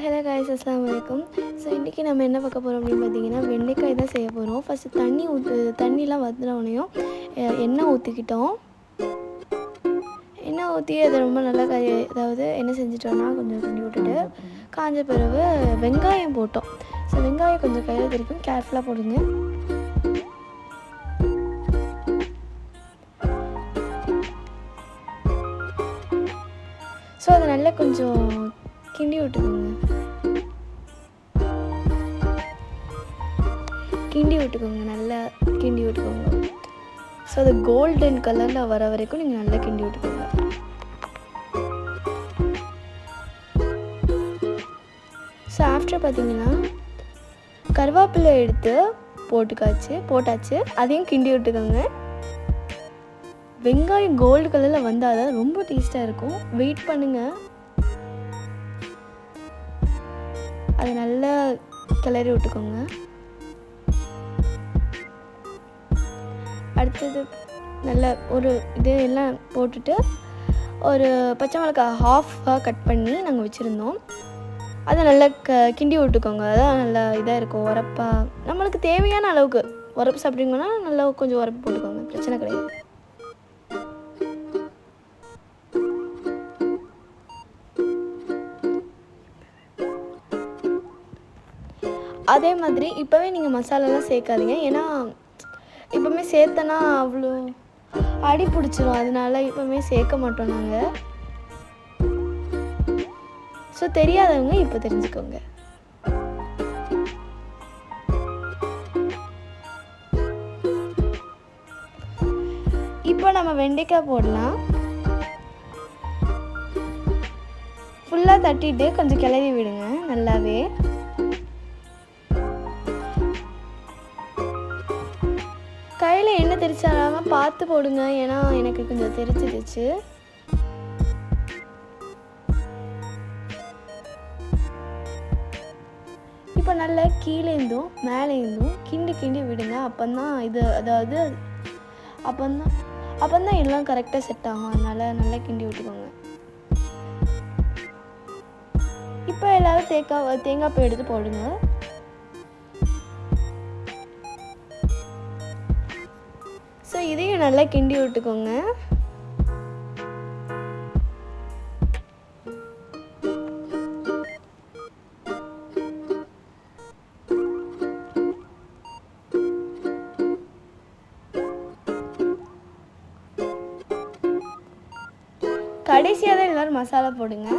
Hello guys, அஸ்ஸலாமு அலைக்கும். So இன்றைக்கி நம்ம என்ன பார்க்க போகிறோம் அப்படின்னு பார்த்தீங்கன்னா, வெண்டைக்காய் தான் செய்ய போகிறோம். ஃபஸ்ட்டு தண்ணிலாம் வற்றினோடனையும் எண்ணெய் ஊற்றிக்கிட்டோம். எண்ணெய் ஊற்றி அதை ரொம்ப நல்லா அதாவது என்ன செஞ்சிட்டோன்னா கொஞ்சம் கிண்டி விட்டுட்டு காஞ்ச பிறகு வெங்காயம் போட்டோம். ஸோ வெங்காயம் கொஞ்சம் கையில் திருப்பி கேர்ஃபுல்லாக போடுங்க. ஸோ அதை நல்லா கொஞ்சம் கிண்டி விட்டுக்கோங்க. நல்லா கிண்டி விட்டுக்கோங்க. ஸோ அது கோல்டன் கலரில் வர வரைக்கும் நீங்கள் நல்லா கிண்டி விட்டுக்கோங்க. ஸோ ஆஃப்டர் பார்த்தீங்கன்னா கருவேப்பிலை எடுத்து போட்டாச்சு. அதையும் கிண்டி விட்டுக்கோங்க. வெங்காயம் கோல்டு கலரில் வந்தால் தான் ரொம்ப டேஸ்ட்டாக இருக்கும். வெயிட் பண்ணுங்கள். அதை நல்லா கிளறி விட்டுக்கோங்க. அடுத்தது நல்லா இது எல்லாம் போட்டுட்டு ஒரு பச்சை மிளகாய் ஹாஃபாக கட் பண்ணி நாங்கள் வச்சுருந்தோம். அதை நல்லா கிண்டி விட்டுக்கோங்க. அதான் நல்லா இதாக இருக்கும், உரப்பாக. நம்மளுக்கு தேவையான அளவுக்கு உரப்பு சாப்பிட்றீங்கன்னா நல்லா கொஞ்சம் உரப்பு போட்டுக்கோங்க, பிரச்சனை கிடையாது. அதே மாதிரி இப்போவே நீங்கள் மசாலாலாம் சேர்க்காதீங்க. ஏன்னா இப்போவுமே சேர்த்தனா அவ்வளோ அடி பிடிச்சிரும். அதனால இப்போவுமே சேர்க்க மாட்டோம் நாங்கள். ஸோ தெரியாதவங்க இப்போ தெரிஞ்சுக்கோங்க. இப்போ நம்ம வெண்டைக்காய் போடலாம். ஃபுல்லாக தட்டிட்டு கொஞ்சம் கிளறி விடுங்க நல்லாவே. கையில் எண்ணெய் தெரிச்சாலாமல் பார்த்து போடுங்க, ஏன்னா எனக்கு கொஞ்சம் தெரிச்சிடுச்சு. இப்போ நல்லா கீழேருந்தும் மேலேருந்தும் கிண்டி விடுங்க. அப்போதான் எல்லாம் கரெக்டாக செட் ஆகும். அதனால் நல்லா கிண்டி விட்டுக்கோங்க. இப்போ எல்லோரும் தேங்காய் பூ எடுத்து போடுங்க. ஸோ இதையும் நல்லா கிண்டி விட்டுக்கோங்க. கடைசியாக தான் எல்லோரும் மசாலா போடுங்க.